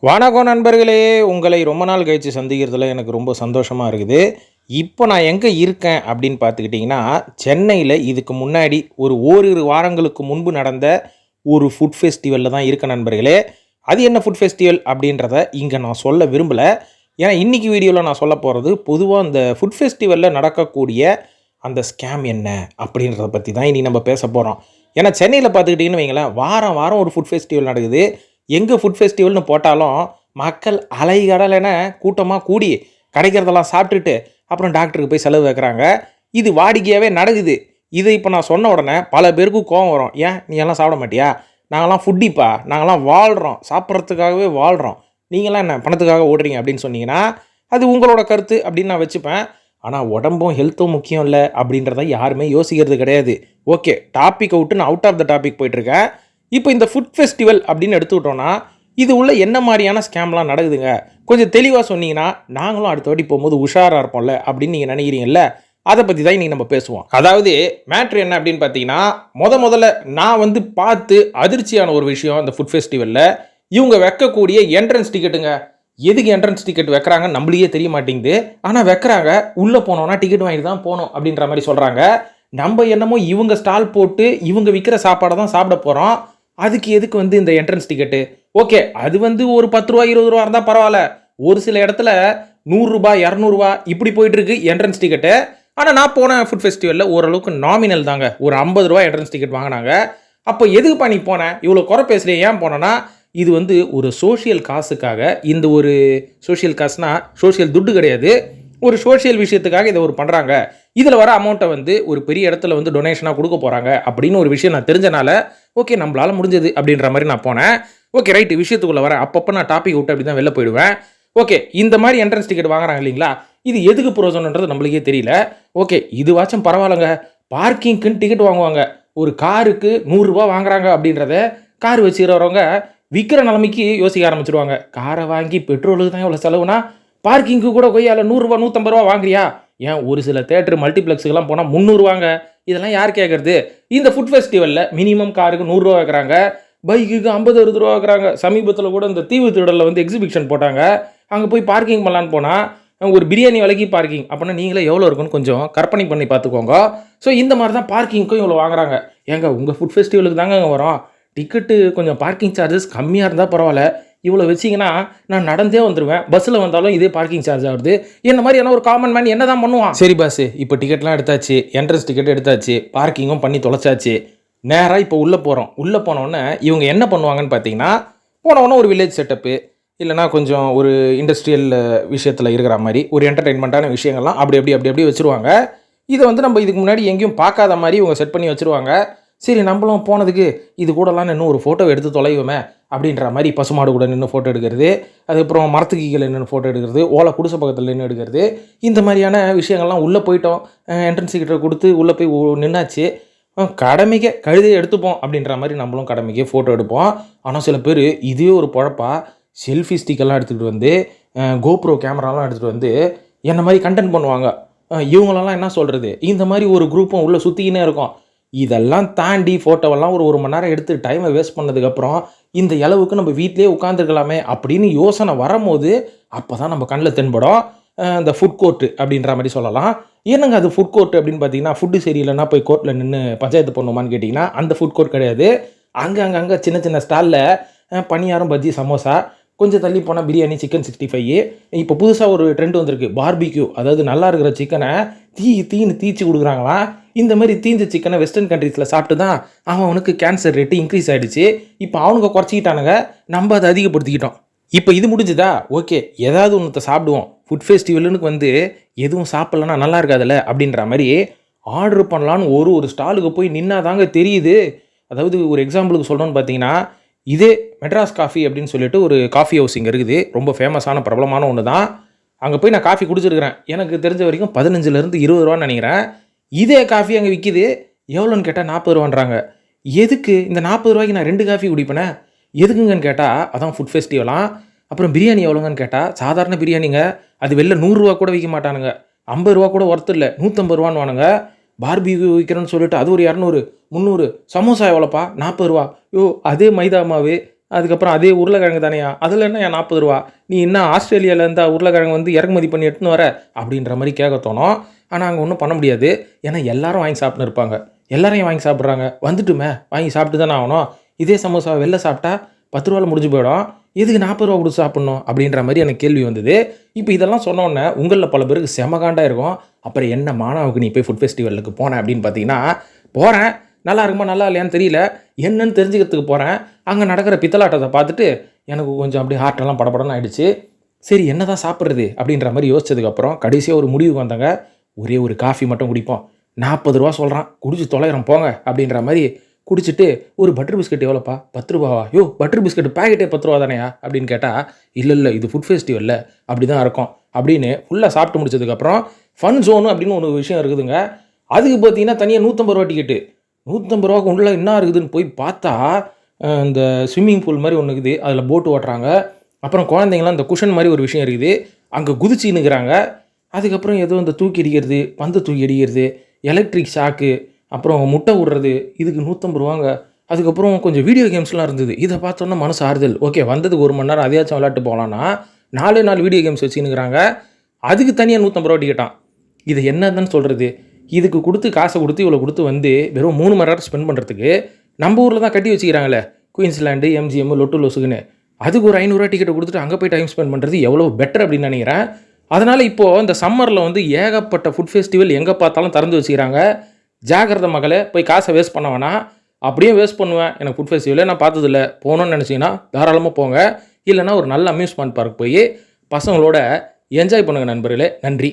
வணக்கம் நண்பர்களே, உங்களை ரொம்ப நாள் கழித்து சந்திக்கிறதுல எனக்கு ரொம்ப சந்தோஷமாக இருக்குது. இப்போ நான் எங்கே இருக்கேன் அப்படின்னு பார்த்துக்கிட்டிங்கன்னா, சென்னையில் இதுக்கு முன்னாடி ஒரு ஓரிரு வாரங்களுக்கு முன்பு நடந்த ஒரு ஃபுட் ஃபெஸ்டிவலில் தான் இருக்கேன் நண்பர்களே. அது என்ன ஃபுட் ஃபெஸ்டிவல் அப்படின்றத இங்கே நான் சொல்ல விரும்பலை. ஏன்னா இன்றைக்கி வீடியோவில் நான் சொல்ல போகிறது பொதுவாக இந்த ஃபுட் ஃபெஸ்டிவலில் நடக்கக்கூடிய அந்த ஸ்கேம் என்ன அப்படின்றத பற்றி தான் இனி நம்ம பேச போகிறோம். ஏன்னா சென்னையில் பார்த்துக்கிட்டிங்கன்னு வைங்களேன், வாரம் வாரம் ஒரு ஃபுட் ஃபெஸ்டிவல் நடக்குது. எங்கே ஃபுட் ஃபெஸ்டிவல்னு போட்டாலும் மக்கள் அலைகடலென கூட்டமாக கூடி கிடைக்கிறதெல்லாம் சாப்பிட்டுட்டு அப்புறம் டாக்டருக்கு போய் செலவு வைக்கிறாங்க. இது வாடிக்கையாகவே நடக்குது. இதை இப்போ நான் சொன்ன உடனே பல பேருக்கு கோவம் வரும். ஏன் நீ எல்லாம் சாப்பிட மாட்டியா? நாங்கள்லாம் ஃபுட்டிப்பா, நாங்கள்லாம் வாழ்கிறோம், சாப்பிட்றதுக்காகவே வாழ்கிறோம், நீங்களாம் என்ன பணத்துக்காக ஓடுறீங்க அப்படின்னு சொன்னீங்கன்னா அது உங்களோட கருத்து அப்படின்னு நான் வச்சுப்பேன். ஆனால் உடம்பும் ஹெல்த்தும் முக்கியம் இல்லை அப்படின்றத யாருமே யோசிக்கிறது கிடையாது. ஓகே, டாப்பிக்கை விட்டு நான் அவுட் ஆஃப் த டாபிக் போயிட்டுருக்கேன். இப்போ இந்த ஃபுட் ஃபெஸ்டிவல் அப்படின்னு எடுத்துக்கிட்டோன்னா இது உள்ள என்ன மாதிரியான ஸ்கேம்லாம் நடக்குதுங்க, கொஞ்சம் தெளிவாக சொன்னீங்கன்னா நாங்களும் அடுத்த வாட்டி போகும்போது உஷாராக இருப்போம்ல அப்படின்னு நீங்கள் நினைக்கிறீங்கல்ல, அதை பற்றி தான் இன்றைக்கி நம்ம பேசுவோம். அதாவது மேட்ரு என்ன அப்படின்னு பார்த்தீங்கன்னா, முதல்ல நான் பார்த்து அதிர்ச்சியான ஒரு விஷயம் இந்த ஃபுட் ஃபெஸ்டிவலில் இவங்க வைக்கக்கூடிய என்ட்ரன்ஸ் டிக்கெட்டுங்க. எதுக்கு என்ட்ரன்ஸ் டிக்கெட் வைக்கிறாங்க நம்மளுக்கே தெரிய மாட்டேங்குது. ஆனால் வைக்கிறாங்க, உள்ளே போனோன்னா டிக்கெட் வாங்கிட்டு தான் போகணும் அப்படின்ற மாதிரி சொல்கிறாங்க. நம்ம என்னமோ இவங்க ஸ்டால் போட்டு இவங்க விற்கிற சாப்பாடை தான் சாப்பிட போகிறோம். அதுக்கு எதுக்கு இந்த என்ட்ரன்ஸ் டிக்கெட்டு? ஓகே, அது ஒரு 10 ரூபா 20 ரூபா இருந்தால் பரவாயில்ல. ஒரு சில இடத்துல 100 ரூபா 200 ரூபா இப்படி போயிட்டு இருக்கு என்ட்ரன்ஸ் டிக்கெட்டு. ஆனால் நான் போன ஃபுட் ஃபெஸ்டிவலில் ஓரளவுக்கு நாமினல் தாங்க, ஒரு 50 ரூபா என்ட்ரன்ஸ் டிக்கெட் வாங்கினாங்க. அப்போ எதுக்குப்பா நீ போனேன், இவ்வளோ குறை பேசுகிறேன், ஏன் போனேன்னா இது ஒரு சோஷியல் காசுக்காக, இந்த ஒரு சோஷியல் காசுனா சோஷியல் துட்டு கிடையாது, ஒரு சோஷியல் விஷயத்துக்காக இதை பண்ணுறாங்க. இதில் வர அமௌண்ட்டை ஒரு பெரிய இடத்துல டொனேஷனாக கொடுக்க போகிறாங்க அப்படின்னு ஒரு விஷயம் நான் தெரிஞ்சனால ஓகே நம்மளால் முடிஞ்சது அப்படின்ற மாதிரி நான் போனேன். ஓகே ரைட்டு, விஷயத்துக்குள்ளே வரேன். அப்பப்போ நான் டாபிக் விட்டு அப்படி தான் வெளில போயிடுவேன். ஓகே, இந்த மாதிரி என்ட்ரன்ஸ் டிக்கெட் வாங்குறாங்க இல்லைங்களா, இது எதுக்கு பிரயோஜனன்றது நம்மளுக்கே தெரியல. ஓகே, இதுவாச்சும் பரவாயில்லைங்க. பார்க்கிங்க்குன்னு டிக்கெட் வாங்குவாங்க. ஒரு காருக்கு 100 ரூபா வாங்குறாங்க அப்படின்றத கார் வச்சுக்கிறவங்க விற்கிற நிலைமைக்கு யோசிக்க ஆரம்பிச்சிடுவாங்க. காரை வாங்கி பெட்ரோலுக்கு தான் இவ்வளோ செலவுனா பார்க்கிங்க்கு கூட கொய்யால 100 ரூபா 150 ரூபா வாங்குறியா? ஏன் ஒரு சில தேட்டர் மல்டிப்ளெக்ஸுக்கெல்லாம் போனால் 300 வாங்க. இதெல்லாம் யார் கேட்குறது? இந்த ஃபுட் ஃபெஸ்டிவலில் மினிமம் காருக்கு 100 ரூபா வைக்கிறாங்க, பைக்குக்கு 50-60 ரூபா வைக்கிறாங்க. சமீபத்தில் கூட இந்த தீவு திருடலில் எக்ஸிபிஷன் போட்டாங்க. அங்கே போய் பார்க்கிங் பண்ணலான்னு போனால் ஒரு பிரியாணி விலைக்கு பார்க்கிங். அப்படின்னா நீங்களே எவ்வளோ இருக்குன்னு கொஞ்சம் கற்பனை பண்ணி பார்த்துக்கோங்க. ஸோ இந்த மாதிரி தான் பார்க்கிங்க்கும் இவ்வளோ வாங்குறாங்க. ஏங்க உங்கள் ஃபுட் ஃபெஸ்டிவலுக்கு தாங்க அங்கே வரோம், டிக்கெட்டு கொஞ்சம் பார்க்கிங் சார்ஜஸ் கம்மியாக இருந்தால் பரவாயில்ல, இவ்வளோ வச்சிங்கன்னா நான் நடந்தே வந்துடுவேன், பஸ்ஸில் வந்தாலும் இதே பார்க்கிங் சார்ஜ் ஆகுது. என்ன மாதிரியான ஒரு காமன் மேன் என்ன தான் பண்ணுவான்? சரி பாஸ், இப்போ டிக்கெட்லாம் எடுத்தாச்சு, என்ட்ரன்ஸ் டிக்கெட் எடுத்தாச்சு, பார்க்கிங்கும் பண்ணி தொலைச்சாச்சு, நேராக இப்போ உள்ளே போகிறோம். உள்ளே போனோடனே இவங்க என்ன பண்ணுவாங்கன்னு பார்த்தீங்கன்னா, போனோடனே ஒரு வில்லேஜ் செட்டப்பு இல்லைனா கொஞ்சம் ஒரு இண்டஸ்ட்ரியல் விஷயத்தில் இருக்கிற மாதிரி ஒரு என்டர்டெயின்மெண்ட்டான விஷயங்கள்லாம் அப்படி வச்சுருவாங்க. இதை நம்ம இதுக்கு முன்னாடி எங்கேயும் பார்க்காத மாதிரி இவங்க செட் பண்ணி வச்சுருவாங்க. சரி, நம்மளும் போனதுக்கு இது கூடலாம் இன்னும் ஒரு ஃபோட்டோ எடுத்து தொலைவோமே அப்படின்ற மாதிரி பசுமாடு கூட நின்று ஃபோட்டோ எடுக்கிறது, அதுக்கப்புறம் மரத்துக்கு கீழே நின்று ஃபோட்டோ எடுக்கிறது, ஓலை குடிசை பக்கத்தில் நின்று எடுக்கிறது, இந்த மாதிரியான விஷயங்கள்லாம் உள்ளே போயிட்டோம். என்ட்ரன்ஸ் டிக்கெட்டை கொடுத்து உள்ளே போய் நின்னாச்சு. கடமைக்கே கழுதையை எடுத்துப்போம் அப்படின்ற மாதிரி நம்மளும் கடமைக்கே ஃபோட்டோ எடுப்போம். ஆனால் சில பேர் இதுவே ஒரு பொழப்பா செல்ஃபி ஸ்டிக்கெல்லாம் எடுத்துகிட்டு கோப்ரோ கேமராலாம் எடுத்துகிட்டு என்ன மாதிரி கண்டென்ட் பண்ணுவாங்க. இவங்களெல்லாம் என்ன சொல்கிறது, இந்த மாதிரி ஒரு குரூப்பும் உள்ளே சுற்றிக்கினே இருக்கும். இதெல்லாம் தாண்டி ஃபோட்டோவெல்லாம் ஒரு மணி நேரம் எடுத்து டைமை வேஸ்ட் பண்ணதுக்கப்புறம் இந்த அளவுக்கு நம்ம வீட்டிலே உட்காந்துருக்கலாமே அப்படின்னு யோசனை வரும்போது அப்போ தான் நம்ம கண்ணில் தென்படும் இந்த ஃபுட் கோர்ட்டு அப்படின்ற மாதிரி சொல்லலாம். என்னங்க அது ஃபுட் கோர்ட் அப்படின்னு பார்த்தீங்கன்னா, ஃபுட்டு சரியில்லைன்னா போய் கோர்ட்டில் நின்று பஞ்சாயத்து பண்ணுமான்னு கேட்டிங்கன்னா அந்த ஃபுட் கோர்ட் கிடையாது. அங்கே சின்ன சின்ன ஸ்டாலில் பனியாரம், பஜ்ஜி, சமோசா, கொஞ்சம் தள்ளி போனால் பிரியாணி, சிக்கன் 65. இப்போ புதுசாக ஒரு ட்ரெண்ட் வந்திருக்கு, பார்பிக்யூ. அதாவது நல்லா இருக்கிற சிக்கனை தீன்னு தீச்சு கொடுக்குறாங்களாம். இந்த மாதிரி தீஞ்ச சிக்கனை வெஸ்டர்ன் கண்ட்ரீஸில் சாப்பிட்டு தான் அவனுக்கு கேன்சர் ரேட்டு இன்க்ரீஸ் ஆகிடுச்சு. இப்போ அவனுங்க குறைச்சிக்கிட்டானுங்க, நம்ம அதை அதிகப்படுத்திக்கிட்டோம். இப்போ இது முடிஞ்சுதா? ஓகே, ஏதாவது ஒன்றத்தை சாப்பிடுவோம். ஃபுட் ஃபெஸ்டிவலுக்கு எதுவும் சாப்பிட்லன்னா நல்லா இருக்காதுல்ல அப்படின்ற மாதிரி ஆர்டர் பண்ணலான்னு ஒரு ஸ்டாலுக்கு போய் நின்னா தாங்க தெரியுது. அதாவது ஒரு எக்ஸாம்பிளுக்கு சொல்லணும்னு பார்த்தீங்கன்னா, இதே மெட்ராஸ் காஃபி அப்படின்னு சொல்லிட்டு ஒரு காஃபி ஹவுஸ் இங்கே இருக்குது, ரொம்ப ஃபேமஸான பிரபலமான ஒன்று தான். அங்கே போய் நான் காஃபி குடிச்சிருக்கிறேன். எனக்கு தெரிஞ்ச வரைக்கும் 15-20 ரூபான்னு நினைக்கிறேன். இதே காஃபி அங்கே விற்கிது, எவ்வளோன்னு கேட்டால் 40 ரூபான்றாங்க. எதுக்கு இந்த 40 ரூபாய்க்கு நான் 2 காஃபி குடிப்பேனே, எதுக்குங்கன்னு கேட்டால் அதான் ஃபுட் ஃபெஸ்டிவலாம். அப்புறம் பிரியாணி எவ்வளோங்கன்னு கேட்டால் சாதாரண பிரியாணிங்க, அது வெளில 100 ரூபா கூட விற்க மாட்டானுங்க, 50 ரூபா கூட ஒர்த்து இல்லை, 150 ரூபான்னு வானுங்க. பார்பிக்யூ விற்கிறேன்னு சொல்லிட்டு அது ஒரு 200 300. சமோசா எவ்வளோப்பா? 40 ரூபா. யோ அதே மைதா மாவு அதுக்கப்புறம் அதே உருளைக்கிழங்கு தானேயா, அதில் என்னய்யா 40 ரூபா, நீ என்ன ஆஸ்திரேலியாவிலேருந்து உருளைக்கிழங்கு வந்து இறக்குமதி பண்ணி எடுத்துன்னு வர அப்படின்ற மாதிரி கேட்க தோணும். ஆனால் அங்கே ஒன்றும் பண்ண முடியாது. ஏன்னா எல்லாரும் வாங்கி சாப்பிட்டுன்னு இருப்பாங்க. எல்லாரையும் வாங்கி சாப்பிட்றாங்க, வந்துட்டுமே வாங்கி சாப்பிட்டு தானே ஆகணும். இதே சமோசா வெளில சாப்பிட்டா 10 ரூபாவில் முடிஞ்சு போயிடும், எதுக்கு 40 ரூபா கொடுத்து சாப்பிட்ணும் அப்படின்ற மாதிரி எனக்கு கேள்வி வந்தது. இப்போ இதெல்லாம் சொன்னோன்னே உங்களில் பல பேருக்கு செமகாண்டா இருக்கும். அப்புறம் என்ன மானாவுக்கு நீ போய் ஃபுட் ஃபெஸ்டிவலுக்கு போனேன் அப்படின்னு பார்த்தீங்கன்னா, போகிறேன், நல்லா இருக்குமா நல்லா இல்லையான்னு தெரியல, என்னன்னு தெரிஞ்சுக்கிறதுக்கு போகிறேன். அங்கே நடக்கிற பித்தலாட்டத்தை பார்த்துட்டு எனக்கு கொஞ்சம் அப்படியே ஹார்ட்டெல்லாம் படபடன்னு ஆகிடுச்சு. சரி என்ன தான் சாப்பிட்றது அப்படின்ற மாதிரி யோசிச்சதுக்கப்புறம் கடைசியாக ஒரு முடிவுக்கு வந்தாங்க. ஒரே ஒரு காஃபி மட்டும் குடிப்போம், 40 ரூபா சொல்கிறான், குடிச்சு தொலைகிறோம் போங்க அப்படின்ற மாதிரி குடிச்சிட்டு, ஒரு பட்டர் பிஸ்கட் எவ்வளோப்பா, 10 ரூபாவா, யோ பட்டர் பிஸ்கட் பேக்கெட்டே 10 ரூபா தானேயா அப்படின்னு கேட்டால், இல்லை இது ஃபுட் ஃபெஸ்டிவலில் அப்படி தான் இருக்கும் அப்படின்னு ஃபுல்லாக சாப்பிட்டு முடிச்சதுக்கப்புறம் ஃபன் ஜோனு அப்படின்னு ஒரு விஷயம் இருக்குதுங்க. அதுக்கு பார்த்தீங்கன்னா தனியாக 150 ரூபா டிக்கெட்டு. 150 ரூபாய்க்கு உள்ள என்ன இருக்குதுன்னு போய் பார்த்தா, இந்த ஸ்விம்மிங் பூல் மாதிரி ஒன்று இருக்குது, அதில் போட்டு ஓட்டுறாங்க. அப்புறம் குழந்தைங்களாம் இந்த குஷன் மாதிரி ஒரு விஷயம் இருக்குது, அங்கே குதிச்சின்னுக்கிறாங்க. அதுக்கப்புறம் ஏதோ இந்த தூக்கி அடிக்கிறது, பந்து தூக்கி அடிக்கிறது, எலக்ட்ரிக் ஷாக்கு, அப்புறம் முட்டை விடுறது, இதுக்கு 150 ரூபாங்க. அதுக்கப்புறம் கொஞ்சம் வீடியோ கேம்ஸ்லாம் இருந்தது. இதை பார்த்தோன்னா மனசு ஆறுதல். ஓகே வந்ததுக்கு 1 மணி நேரம் அதையாச்சும் விளையாட்டு போகலான்னா 4 வீடியோ கேம்ஸ் வச்சுன்னுக்கிறாங்க. அதுக்கு தனியாக 150 ரூபா டிக்கெட்டான். இது என்னதுன்னு சொல்கிறது? இதுக்கு கொடுத்து காசை கொடுத்து இவ்வளோ கொடுத்து வந்து வெறும் 3 மணி நேரம் ஸ்பெண்ட் பண்ணுறதுக்கு நம்ம ஊரில் தான் கட்டி வச்சுக்கிறாங்களே குயின்ஸ்லாண்டு, எம்ஜிஎம், லொட்டு லொசுக்குன்னு, அதுக்கு ஒரு 500 ரூபா டிக்கெட்டை கொடுத்துட்டு அங்கே போய் டைம் ஸ்பெண்ட் பண்ணுறது எவ்வளோ பெட்டர் அப்படின்னு நினைக்கிறேன். அதனால் இப்போது இந்த சம்மரில் வந்து ஏகப்பட்ட ஃபுட் ஃபெஸ்டிவல் எங்கே பார்த்தாலும் திறந்து வச்சுக்கிறாங்க. ஜாகிரதை மகளே, போய் காசை வேஸ்ட் பண்ண வேணாம். அப்படியே வேஸ்ட் பண்ணுவேன், எனக்கு ஃபுட் ஃபெஸ்டிவலே நான் பார்த்ததில்ல, போகணுன்னு நினச்சிங்கன்னா தாராளமாக போங்க. இல்லைனா ஒரு நல்ல அம்யூஸ்மெண்ட் பார்க் போய் பசங்களோட என்ஜாய் பண்ணுங்கள் நண்பர்களே. நன்றி.